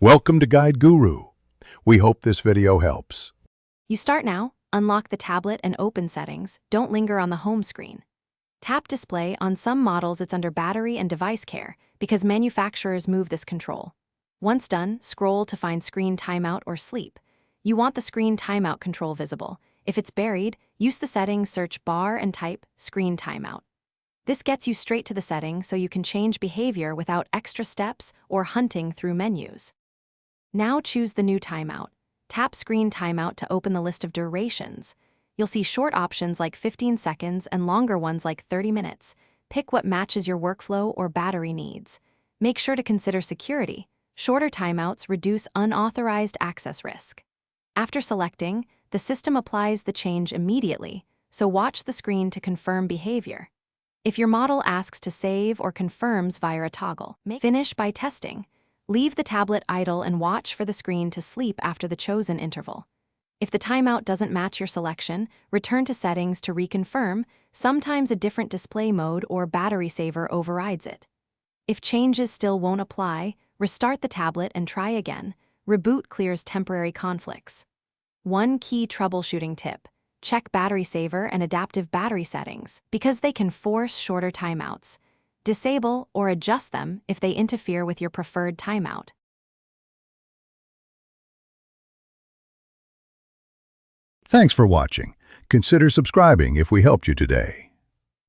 Welcome to Guide Guru. We hope this video helps. You start now, unlock the tablet and open settings. Don't linger on the home screen. Tap display. On some models it's under battery and device care because manufacturers move this control. Once done, scroll to find screen timeout or sleep. You want the screen timeout control visible. If it's buried, use the settings, search bar and type screen timeout. This gets you straight to the settings so you can change behavior without extra steps or hunting through menus. Now choose the new timeout. Tap screen timeout to open the list of durations. You'll see short options like 15 seconds and longer ones like 30 minutes. Pick what matches your workflow or battery needs. Make sure to consider security. Shorter timeouts reduce unauthorized access risk. After selecting, the system applies the change immediately, so watch the screen to confirm behavior. If your model asks to save or confirms via a toggle, finish by testing. Leave the tablet idle and watch for the screen to sleep after the chosen interval. If the timeout doesn't match your selection, return to settings to reconfirm. Sometimes a different display mode or battery saver overrides it. If changes still won't apply, restart the tablet and try again. Reboot clears temporary conflicts. One key troubleshooting tip: check battery saver and adaptive battery settings because they can force shorter timeouts. Disable or adjust them if they interfere with your preferred timeout. Thanks for watching. Consider subscribing if we helped you today.